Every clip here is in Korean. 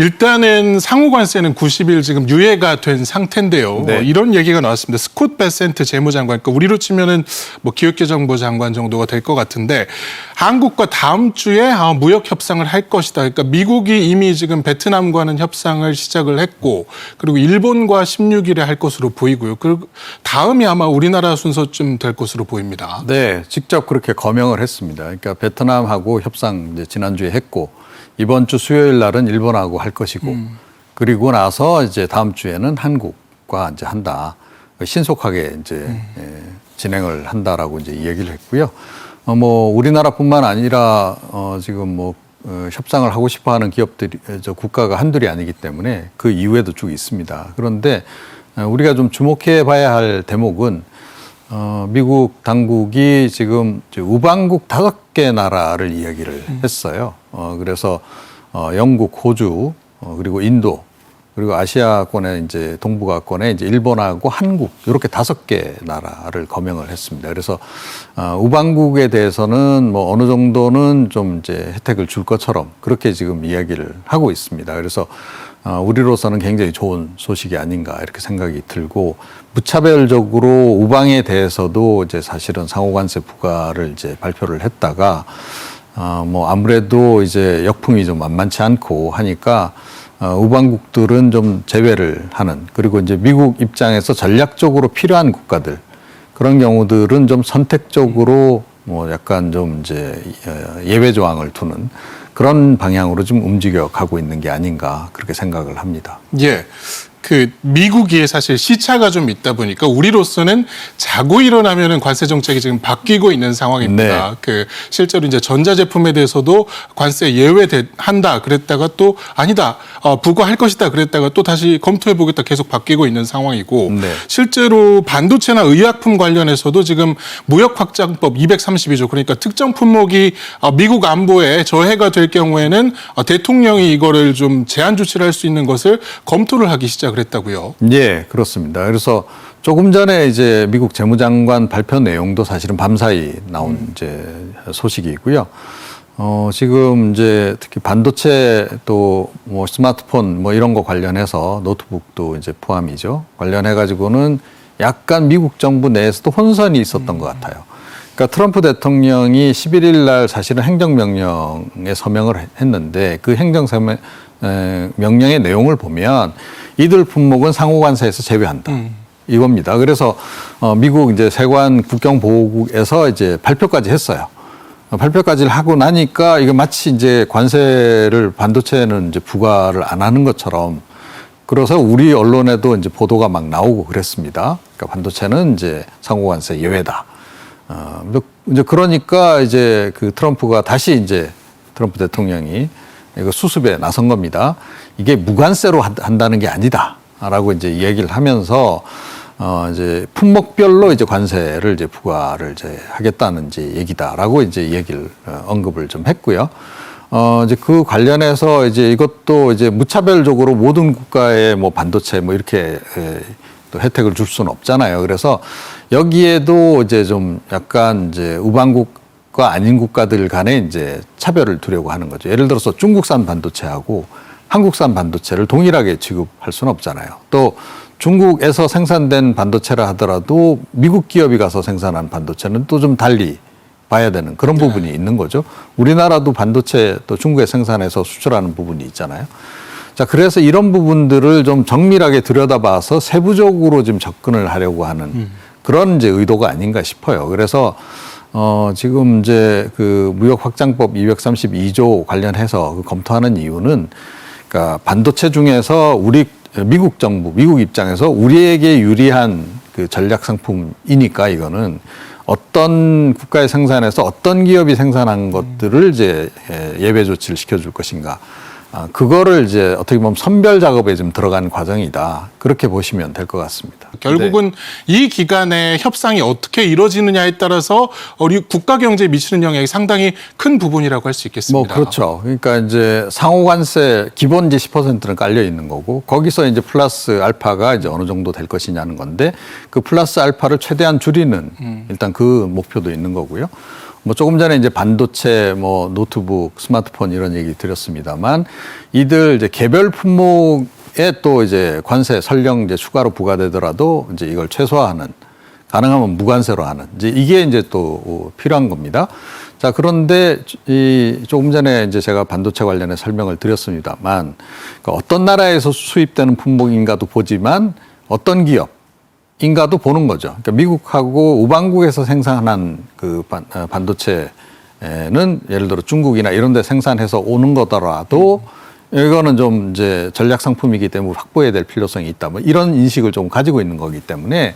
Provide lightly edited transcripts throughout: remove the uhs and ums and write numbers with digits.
일단은 상호관세는 90일 지금 유예가 된 상태인데요. 네. 이런 얘기가 나왔습니다. 스콧 베센트 재무장관, 그러니까 우리로 치면은 뭐 기획재정부 장관 정도가 될 것 같은데 한국과 다음 주에 무역 협상을 할 것이다. 그러니까 미국이 이미 지금 베트남과는 협상을 시작을 했고 그리고 일본과 16일에 할 것으로 보이고요. 그리고 다음이 아마 우리나라 순서쯤 될 것으로 보입니다. 네, 직접 그렇게 거명을 했습니다. 그러니까 베트남하고 협상 이제 지난주에 했고 이번 주 수요일 날은 일본하고 할 것이고 그리고 나서 이제 다음 주에는 한국과 이제 한다. 신속하게 이제 진행을 한다라고 이제 얘기를 했고요. 뭐 우리나라뿐만 아니라 지금 뭐 협상을 하고 싶어하는 기업들이 국가가 한둘이 아니기 때문에 그 이후에도 쭉 있습니다. 그런데 우리가 좀 주목해 봐야 할 대목은 미국 당국이 지금 우방국 5개 나라를 이야기를 했어요. 그래서 영국, 호주, 그리고 인도, 그리고 아시아권의 이제 동북아권에 이제 일본하고 한국 이렇게 5개 나라를 거명을 했습니다. 그래서 우방국에 대해서는 뭐 어느 정도는 좀 이제 혜택을 줄 것처럼 그렇게 지금 이야기를 하고 있습니다. 그래서 우리로서는 굉장히 좋은 소식이 아닌가 이렇게 생각이 들고 무차별적으로 우방에 대해서도 이제 사실은 상호관세 부과를 이제 발표를 했다가 뭐 아무래도 이제 역풍이 좀 만만치 않고 하니까 우방국들은 좀 제외를 하는 그리고 이제 미국 입장에서 전략적으로 필요한 국가들 그런 경우들은 좀 선택적으로 뭐 약간 좀 이제 예외 조항을 두는 그런 방향으로 좀 움직여 가고 있는 게 아닌가 그렇게 생각을 합니다. 예. 그 미국이 사실 시차가 좀 있다 보니까 우리로서는 자고 일어나면은 관세 정책이 지금 바뀌고 있는 상황입니다. 네. 그 실제로 이제 전자제품에 대해서도 관세 예외한다 그랬다가 또 아니다 부과할 것이다 그랬다가 또 다시 검토해 보겠다 계속 바뀌고 있는 상황이고 네. 실제로 반도체나 의약품 관련해서도 지금 무역 확장법 232조 그러니까 특정 품목이 미국 안보에 저해가 될 경우에는 대통령이 이거를 좀 제한 조치를 할 수 있는 것을 검토를 하기 시작. 그랬다고요? 예, 그렇습니다. 그래서 조금 전에 이제 미국 재무장관 발표 내용도 사실은 밤사이 나온 이제 소식이고요. 지금 이제 특히 반도체 또 뭐 스마트폰 뭐 이런 거 관련해서 노트북도 이제 포함이죠. 관련해 가지고는 약간 미국 정부 내에서도 혼선이 있었던 것 같아요. 그러니까 트럼프 대통령이 11일 날 사실은 행정명령에 서명을 했는데 그 행정명령의 내용을 보면 이들 품목은 상호관세에서 제외한다. 이겁니다. 그래서 미국 이제 세관 국경보호국에서 이제 발표까지 했어요. 발표까지를 하고 나니까 이거 마치 이제 관세를 반도체는 이제 부과를 안 하는 것처럼 그래서 우리 언론에도 이제 보도가 막 나오고 그랬습니다. 그러니까 반도체는 이제 상호관세 예외다. 이제 그러니까 이제 그 트럼프가 다시 이제 트럼프 대통령이 이거 수습에 나선 겁니다. 이게 무관세로 한다는 게 아니다라고 이제 얘기를 하면서 이제 품목별로 이제 관세를 이제 부과를 이제 하겠다는 이제 얘기다라고 이제 얘기를 언급을 좀 했고요. 이제 그 관련해서 이제 이것도 이제 무차별적으로 모든 국가에 뭐 반도체 뭐 이렇게 또 혜택을 줄 수는 없잖아요. 그래서 여기에도 이제 좀 약간 이제 우방국과 아닌 국가들 간에 이제 차별을 두려고 하는 거죠. 예를 들어서 중국산 반도체하고 한국산 반도체를 동일하게 취급할 수는 없잖아요. 또 중국에서 생산된 반도체라 하더라도 미국 기업이 가서 생산한 반도체는 또 좀 달리 봐야 되는 그런 부분이 있는 거죠. 우리나라도 반도체 또 중국에 생산해서 수출하는 부분이 있잖아요. 자, 그래서 이런 부분들을 좀 정밀하게 들여다봐서 세부적으로 좀 접근을 하려고 하는 그런 이제 의도가 아닌가 싶어요. 그래서 지금 이제 그 무역 확장법 232조 관련해서 검토하는 이유는 그러니까 반도체 중에서 미국 정부, 미국 입장에서 우리에게 유리한 그 전략 상품이니까 이거는 어떤 국가의 생산에서 어떤 기업이 생산한 것들을 이제 예외 조치를 시켜줄 것인가. 그거를 이제 어떻게 보면 선별 작업에 좀 들어간 과정이다. 그렇게 보시면 될 것 같습니다. 결국은 네. 이 기간에 협상이 어떻게 이루어지느냐에 따라서 우리 국가 경제에 미치는 영향이 상당히 큰 부분이라고 할 수 있겠습니다. 뭐 그렇죠. 그러니까 이제 상호관세 기본 이제 10%는 깔려 있는 거고 거기서 이제 플러스 알파가 이제 어느 정도 될 것이냐는 건데 그 플러스 알파를 최대한 줄이는 일단 그 목표도 있는 거고요. 뭐 조금 전에 이제 반도체, 뭐 노트북, 스마트폰 이런 얘기 드렸습니다만 이들 이제 개별 품목에 또 이제 관세 설령 이제 추가로 부과되더라도 이제 이걸 최소화하는, 가능하면 무관세로 하는, 이제 이게 이제 또 필요한 겁니다. 자, 그런데 이 조금 전에 이제 제가 반도체 관련해 설명을 드렸습니다만, 그러니까 어떤 나라에서 수입되는 품목인가도 보지만 어떤 기업인가도 보는 거죠. 그러니까 미국하고 우방국에서 생산한 그 반도체는 예를 들어 중국이나 이런 데 생산해서 오는 거더라도 이거는 좀 이제 전략 상품이기 때문에 확보해야 될 필요성이 있다. 뭐 이런 인식을 좀 가지고 있는 거기 때문에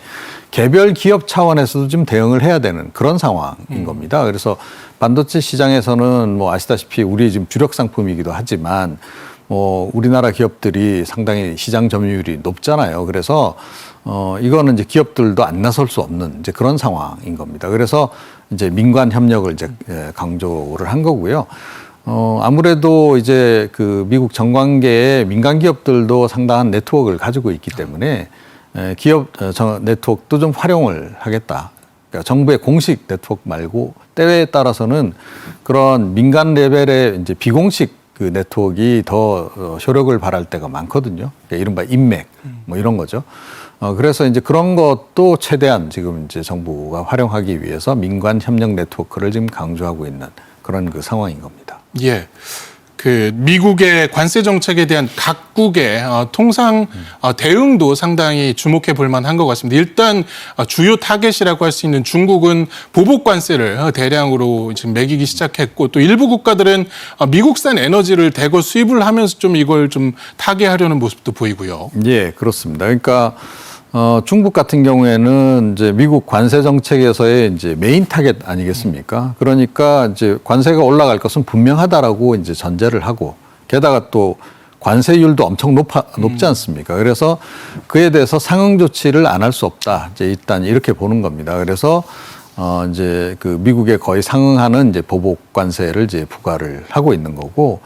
개별 기업 차원에서도 좀 대응을 해야 되는 그런 상황인 겁니다. 그래서 반도체 시장에서는 뭐 아시다시피 우리 지금 주력 상품이기도 하지만 뭐 우리나라 기업들이 상당히 시장 점유율이 높잖아요. 그래서 이거는 이제 기업들도 안 나설 수 없는 이제 그런 상황인 겁니다. 그래서 이제 민관 협력을 이제 강조를 한 거고요. 아무래도 이제 그 미국 정관계의 민간 기업들도 상당한 네트워크를 가지고 있기 때문에 기업 네트워크도 좀 활용을 하겠다. 그러니까 정부의 공식 네트워크 말고 때에 따라서는 그런 민간 레벨의 이제 비공식 그 네트워크가 더 효력을 발할 때가 많거든요. 그러니까 이른바 인맥 뭐 이런 거죠. 그래서 이제 그런 것도 최대한 지금 이제 정부가 활용하기 위해서 민관 협력 네트워크를 지금 강조하고 있는 그런 그 상황인 겁니다. 예. 그 미국의 관세 정책에 대한 각국의 통상 대응도 상당히 주목해 볼 만한 것 같습니다. 일단 주요 타겟이라고 할 수 있는 중국은 보복 관세를 대량으로 지금 매기기 시작했고, 또 일부 국가들은 미국산 에너지를 대거 수입을 하면서 좀 이걸 좀 타개하려는 모습도 보이고요. 예, 그렇습니다. 그러니까 중국 같은 경우에는 이제 미국 관세 정책에서의 이제 메인 타겟 아니겠습니까? 그러니까 이제 관세가 올라갈 것은 분명하다라고 이제 전제를 하고, 게다가 또 관세율도 엄청 높지 않습니까? 그래서 그에 대해서 상응 조치를 안 할 수 없다. 이제 일단 이렇게 보는 겁니다. 그래서 이제 그 미국에 거의 상응하는 이제 보복 관세를 이제 부과를 하고 있는 거고,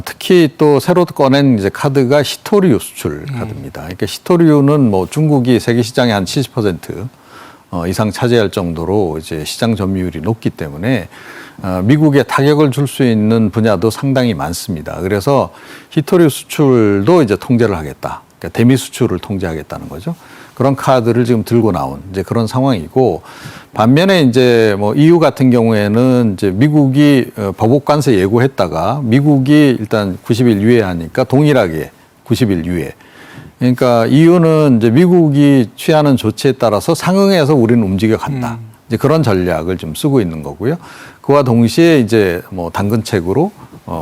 특히 또 새로 꺼낸 이제 카드가 히토류 수출 카드입니다. 그러니까 히토류는 뭐 중국이 세계 시장의 한 70% 이상 차지할 정도로 이제 시장 점유율이 높기 때문에 미국에 타격을 줄 수 있는 분야도 상당히 많습니다. 그래서 히토류 수출도 이제 통제를 하겠다. 그러니까 대미 수출을 통제하겠다는 거죠. 그런 카드를 지금 들고 나온 이제 그런 상황이고, 반면에 이제 뭐 EU 같은 경우에는 이제 미국이 보복 관세 예고했다가 미국이 일단 90일 유예하니까 동일하게 90일 유예. 그러니까 EU는 이제 미국이 취하는 조치에 따라서 상응해서 우리는 움직여 간다. 이제 그런 전략을 좀 쓰고 있는 거고요. 그와 동시에 이제 뭐 당근책으로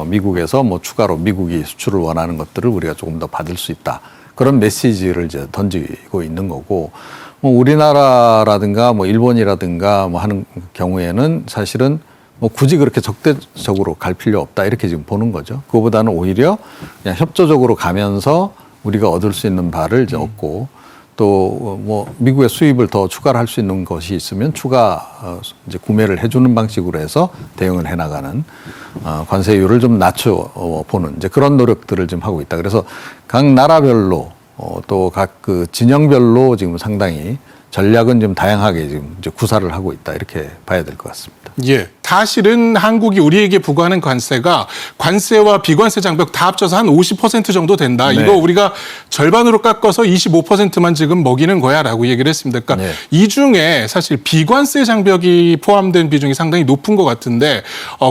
미국에서 뭐 추가로 미국이 수출을 원하는 것들을 우리가 조금 더 받을 수 있다. 그런 메시지를 이제 던지고 있는 거고, 뭐 우리나라라든가 뭐 일본이라든가 뭐 하는 경우에는 사실은 뭐 굳이 그렇게 적대적으로 갈 필요 없다 이렇게 지금 보는 거죠. 그거보다는 오히려 그냥 협조적으로 가면서 우리가 얻을 수 있는 바를 이제 얻고, 또 뭐 미국의 수입을 더 추가를 할 수 있는 것이 있으면 추가 이제 구매를 해주는 방식으로 해서 대응을 해나가는 관세율을 좀 낮춰보는 이제 그런 노력들을 좀 하고 있다. 그래서 각 나라별로 또 각 그 진영별로 지금 상당히 전략은 좀 다양하게 지금 이제 구사를 하고 있다 이렇게 봐야 될 것 같습니다. 예. 사실은 한국이 우리에게 부과하는 관세가 관세와 비관세 장벽 다 합쳐서 한 50% 정도 된다. 네. 이거 우리가 절반으로 깎아서 25%만 지금 먹이는 거야라고 얘기를 했습니다. 그러니까 네. 이 중에 사실 비관세 장벽이 포함된 비중이 상당히 높은 것 같은데,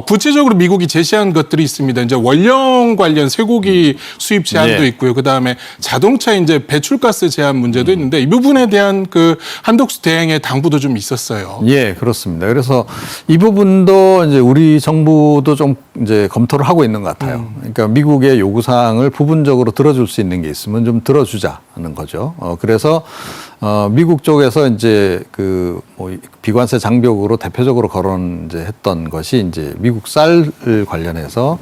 구체적으로 미국이 제시한 것들이 있습니다. 이제 원령 관련 쇠고기 수입 제한도 네. 있고요. 그다음에 자동차 이제 배출가스 제한 문제도 있는데, 이 부분에 대한 그 한독수 대행의 당부도 좀 있었어요. 예, 그렇습니다. 그래서 이 부분도 이제 우리 정부도 좀 이제 검토를 하고 있는 것 같아요. 그러니까 미국의 요구사항을 부분적으로 들어줄 수 있는 게 있으면 좀 들어주자는 거죠. 그래서 미국 쪽에서 이제 그 뭐 비관세 장벽으로 대표적으로 이제 했던 것이 이제 미국 쌀 관련해서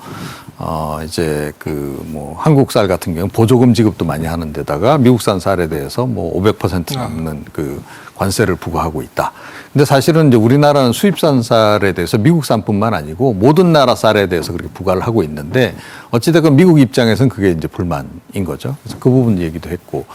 이제 그 뭐 한국 쌀 같은 경우 보조금 지급도 많이 하는 데다가 미국산 쌀에 대해서 뭐 500% 넘는 그 관세를 부과하고 있다. 근데 사실은 이제 우리나라는 수입산 쌀에 대해서 미국산뿐만 아니고 모든 나라 쌀에 대해서 그렇게 부과를 하고 있는데 어찌됐건 미국 입장에서는 그게 이제 불만인 거죠. 그래서 그 부분 얘기도 했고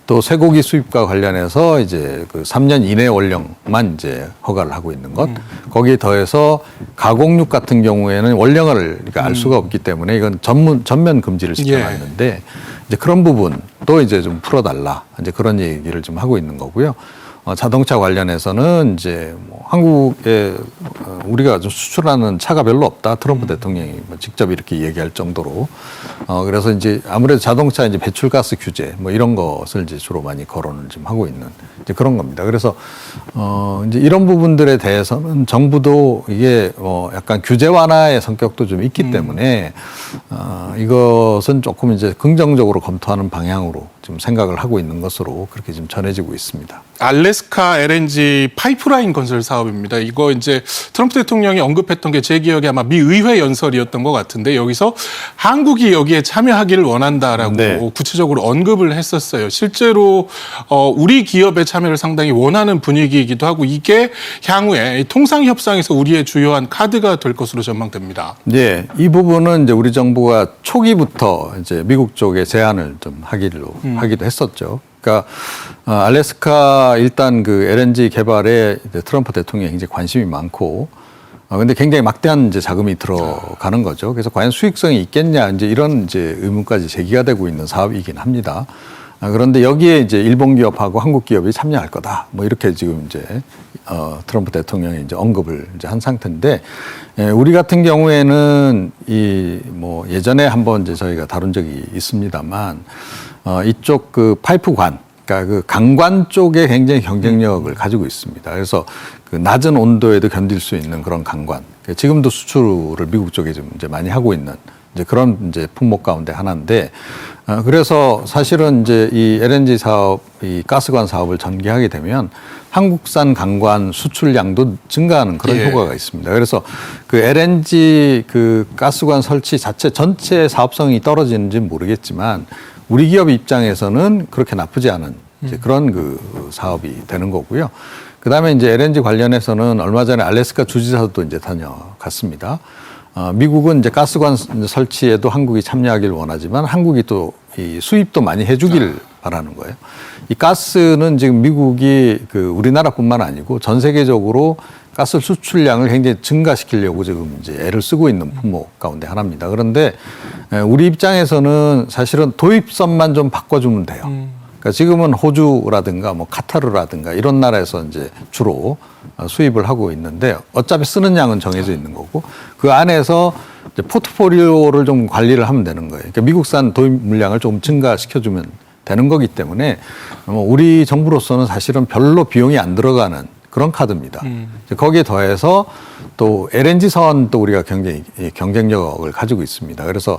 또 쇠고기 수입과 관련해서 이제 그 3년 이내 원령만 이제 허가를 하고 있는 것. 거기에 더해서 가공육 같은 경우에는 원령을 그러니까 알 수가 없기 때문에 이건 전면 금지를 시켜놨는데 이제 그런 부분도 이제 좀 풀어달라. 이제 그런 얘기를 좀 하고 있는 거고요. 자동차 관련해서는 이제 뭐 한국에 우리가 좀 수출하는 차가 별로 없다. 트럼프 대통령이 뭐 직접 이렇게 얘기할 정도로. 그래서 이제 아무래도 자동차 이제 배출가스 규제 뭐 이런 것을 이제 주로 많이 거론을 좀 하고 있는 이제 그런 겁니다. 그래서 이제 이런 부분들에 대해서는 정부도 이게 약간 규제 완화의 성격도 좀 있기 때문에 이것은 조금 이제 긍정적으로 검토하는 방향으로 좀 생각을 하고 있는 것으로 그렇게 좀 전해지고 있습니다. 알래스카 LNG 파이프라인 건설 사업입니다. 이거 이제 트럼프 대통령이 언급했던 게 제 기억에 아마 미 의회 연설이었던 것 같은데 여기서 한국이 여기에 참여하기를 원한다라고 네. 구체적으로 언급을 했었어요. 실제로 우리 기업의 참여를 상당히 원하는 분위기이기도 하고 이게 향후에 통상 협상에서 우리의 주요한 카드가 될 것으로 전망됩니다. 네, 이 부분은 이제 우리 정부가 초기부터 이제 미국 쪽에 제안을 좀 하기도 했었죠. 그러니까 알래스카 일단 그 LNG 개발에 이제 트럼프 대통령이 굉장히 관심이 많고, 근데 굉장히 막대한 이제 자금이 들어가는 거죠. 그래서 과연 수익성이 있겠냐 이제 이런 이제 의문까지 제기가 되고 있는 사업이긴 합니다. 그런데 여기에 이제 일본 기업하고 한국 기업이 참여할 거다. 뭐 이렇게 지금 이제 트럼프 대통령이 이제 언급을 이제 한 상태인데, 우리 같은 경우에는 이 뭐 예전에 한번 이제 저희가 다룬 적이 있습니다만, 이쪽 그 파이프관, 그러니까 그 강관 쪽에 굉장히 경쟁력을 가지고 있습니다. 그래서 그 낮은 온도에도 견딜 수 있는 그런 강관. 지금도 수출을 미국 쪽에 좀 이제 많이 하고 있는 이제 그런 이제 품목 가운데 하나인데, 그래서 사실은 이제 이 LNG 사업, 이 가스관 사업을 전개하게 되면 한국산 강관 수출량도 증가하는 그런 효과가 있습니다. 그래서 그 LNG 그 가스관 설치 자체 전체 사업성이 떨어지는지는 모르겠지만 우리 기업 입장에서는 그렇게 나쁘지 않은 이제 그런 그 사업이 되는 거고요. 그 다음에 이제 LNG 관련해서는 얼마 전에 알래스카 주지사도 이제 다녀갔습니다. 미국은 이제 가스관 설치에도 한국이 참여하길 원하지만 한국이 또 이 수입도 많이 해주길 바라는 거예요. 이 가스는 지금 미국이 그 우리나라뿐만 아니고 전 세계적으로 가스 수출량을 굉장히 증가시키려고 지금 이제 애를 쓰고 있는 품목 가운데 하나입니다. 그런데 우리 입장에서는 사실은 도입선만 좀 바꿔주면 돼요. 그러니까 지금은 호주라든가 뭐 카타르라든가 이런 나라에서 이제 주로 수입을 하고 있는데 어차피 쓰는 양은 정해져 있는 거고 그 안에서 이제 포트폴리오를 좀 관리를 하면 되는 거예요. 그러니까 미국산 도입 물량을 조금 증가시켜주면 되는 거기 때문에 우리 정부로서는 사실은 별로 비용이 안 들어가는 그런 카드입니다. 거기에 더해서 또 LNG 선도 우리가 굉장히 경쟁력을 가지고 있습니다. 그래서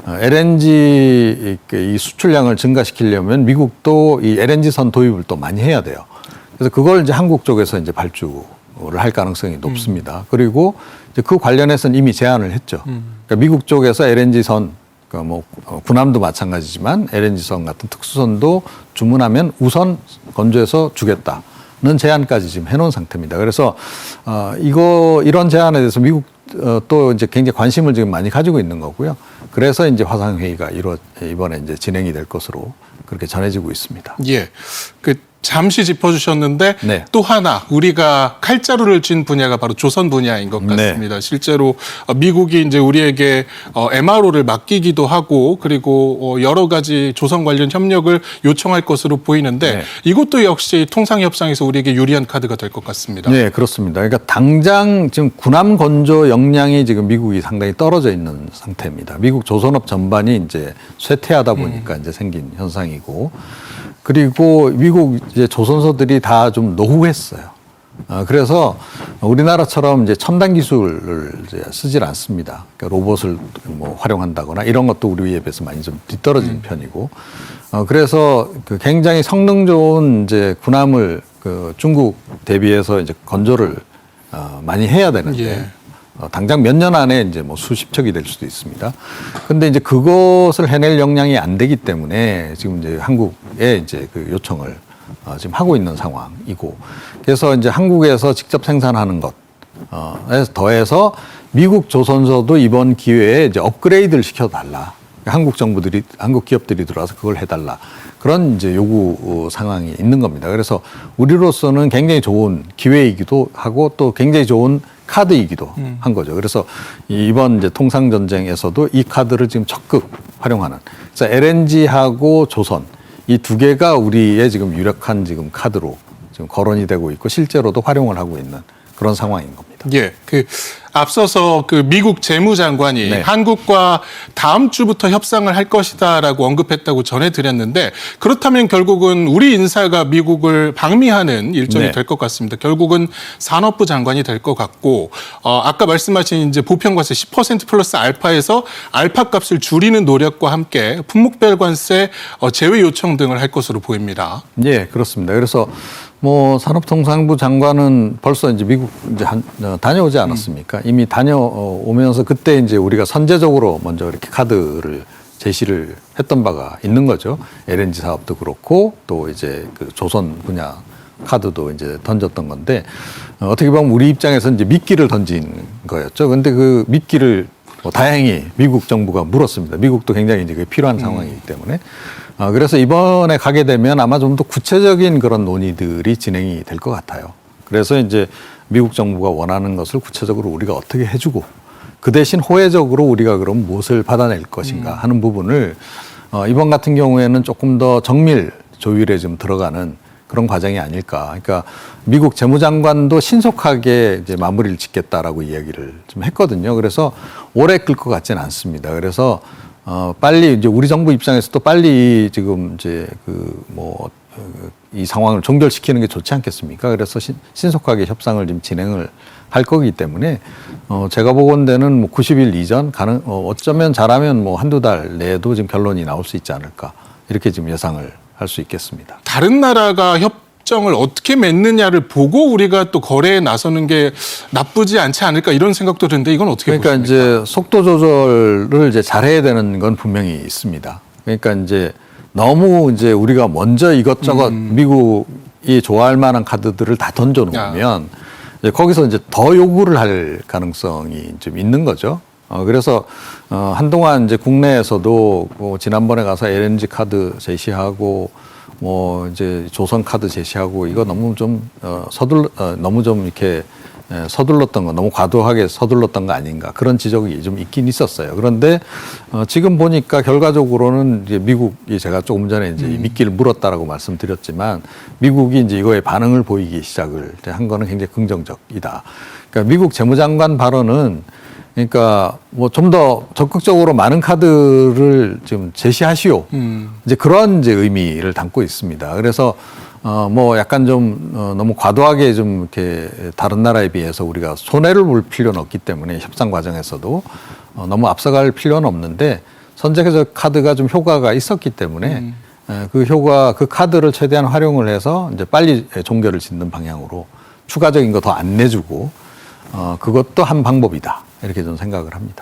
LNG 이 수출량을 증가시키려면 미국도 이 LNG 선 도입을 또 많이 해야 돼요. 그래서 그걸 이제 한국 쪽에서 이제 발주를 할 가능성이 높습니다. 그리고 이제 그 관련해서는 이미 제안을 했죠. 그러니까 미국 쪽에서 LNG 선, 그러니까 뭐 군함도 마찬가지지만 LNG 선 같은 특수선도 주문하면 우선 건조해서 주겠다. 는 제안까지 지금 해놓은 상태입니다. 그래서 이런 제안에 대해서 미국 또 이제 굉장히 관심을 지금 많이 가지고 있는 거고요. 그래서 이제 화상 회의가 이번에 이제 진행이 될 것으로 그렇게 전해지고 있습니다. 예, 잠시 짚어주셨는데 네. 또 하나 우리가 칼자루를 쥔 분야가 바로 조선 분야인 것 같습니다. 네. 실제로 미국이 이제 우리에게 MRO를 맡기기도 하고 그리고 여러 가지 조선 관련 협력을 요청할 것으로 보이는데 네. 이것도 역시 통상 협상에서 우리에게 유리한 카드가 될 것 같습니다. 네, 그렇습니다. 그러니까 당장 지금 군함 건조 역량이 지금 미국이 상당히 떨어져 있는 상태입니다. 미국 조선업 전반이 이제 쇠퇴하다 보니까 이제 생긴 현상이고. 그리고 미국 이제 조선소들이 다 좀 노후했어요. 그래서 우리나라처럼 이제 첨단 기술을 이제 쓰질 않습니다. 그러니까 로봇을 뭐 활용한다거나 이런 것도 우리에 비해서 많이 좀 뒤떨어진 편이고. 그래서 그 굉장히 성능 좋은 이제 군함을 그 중국 대비해서 이제 건조를 많이 해야 되는데. 당장 몇 년 안에 이제 뭐 수십 척이 될 수도 있습니다. 근데 이제 그것을 해낼 역량이 안 되기 때문에 지금 이제 한국에 이제 그 요청을 지금 하고 있는 상황이고, 그래서 이제 한국에서 직접 생산하는 것, 더해서 미국 조선소도 이번 기회에 이제 업그레이드를 시켜달라. 한국 기업들이 들어와서 그걸 해달라. 그런 이제 요구 상황이 있는 겁니다. 그래서 우리로서는 굉장히 좋은 기회이기도 하고 또 굉장히 좋은 카드이기도 한 거죠. 그래서 이번 이제 통상 전쟁에서도 이 카드를 지금 적극 활용하는. 그래서 LNG하고 조선 이 두 개가 우리의 지금 유력한 지금 카드로 지금 거론이 되고 있고 실제로도 활용을 하고 있는 그런 상황인 겁니다. 예, 앞서서 미국 재무장관이 네. 한국과 다음 주부터 협상을 할 것이다라고 언급했다고 전해드렸는데 그렇다면 결국은 우리 인사가 미국을 방미하는 일정이 네. 될 것 같습니다. 결국은 산업부 장관이 될 것 같고 아까 말씀하신 이제 보편관세 10% 플러스 알파에서 알파 값을 줄이는 노력과 함께 품목별 관세 제외 요청 등을 할 것으로 보입니다. 예, 그렇습니다. 그래서 뭐 산업통상부 장관은 벌써 이제 미국 이제 다녀오지 않았습니까? 이미 다녀오면서 그때 이제 우리가 선제적으로 먼저 이렇게 카드를 제시를 했던 바가 있는 거죠. LNG 사업도 그렇고 또 이제 그 조선 분야 카드도 이제 던졌던 건데 어떻게 보면 우리 입장에서 이제 미끼를 던진 거였죠. 근데 그 미끼를 다행히 미국 정부가 물었습니다. 미국도 굉장히 이제 그게 필요한 상황이기 때문에. 그래서 이번에 가게 되면 아마 좀 더 구체적인 그런 논의들이 진행이 될 것 같아요. 그래서 이제 미국 정부가 원하는 것을 구체적으로 우리가 어떻게 해주고 그 대신 호혜적으로 우리가 그럼 무엇을 받아낼 것인가 하는 부분을 이번 같은 경우에는 조금 더 정밀 조율에 좀 들어가는 그런 과정이 아닐까. 그러니까 미국 재무장관도 신속하게 이제 마무리를 짓겠다라고 이야기를 좀 했거든요. 그래서 오래 끌 것 같지는 않습니다. 그래서 빨리 이제 우리 정부 입장에서도 빨리 지금 이제 이 상황을 종결시키는 게 좋지 않겠습니까? 그래서 신속하게 협상을 지금 진행을 할 거기 때문에 제가 보건대는 뭐 90일 이전 어쩌면 잘하면 뭐 한두 달 내에도 지금 결론이 나올 수 있지 않을까 이렇게 지금 예상을 할 수 있겠습니다. 다른 나라가 협정을 어떻게 맺느냐를 보고 우리가 또 거래에 나서는 게 나쁘지 않지 않을까 이런 생각도 드는데 이건 어떻게 그러니까 보십니까? 이제 속도 조절을 이제 잘해야 되는 건 분명히 있습니다. 그러니까 이제 너무 이제 우리가 먼저 이것저것 미국이 좋아할 만한 카드들을 다 던져놓으면 이제 거기서 이제 더 요구를 할 가능성이 좀 있는 거죠. 그래서 한동안 이제 국내에서도 지난번에 가서 LNG 카드 제시하고 뭐 이제 조선 카드 제시하고 이거 너무 좀 너무 좀 이렇게 서둘렀던 거, 너무 과도하게 서둘렀던 거 아닌가 그런 지적이 좀 있긴 있었어요. 그런데 지금 보니까 결과적으로는 이제 미국이 제가 조금 전에 이제 미끼를 물었다라고 말씀드렸지만 미국이 이제 이거에 반응을 보이기 시작을 한 거는 굉장히 긍정적이다. 그러니까 미국 재무장관 발언은 그러니까 뭐 좀 더 적극적으로 많은 카드를 지금 제시하시오. 이제 그런 이제 의미를 담고 있습니다. 그래서 뭐 약간 좀 너무 과도하게 좀 이렇게 다른 나라에 비해서 우리가 손해를 볼 필요는 없기 때문에 협상 과정에서도 너무 앞서갈 필요는 없는데 선제적 카드가 좀 효과가 있었기 때문에 그 카드를 최대한 활용을 해서 이제 빨리 종결을 짓는 방향으로 추가적인 거 더 안 내주고 그것도 한 방법이다. 이렇게 저는 생각을 합니다.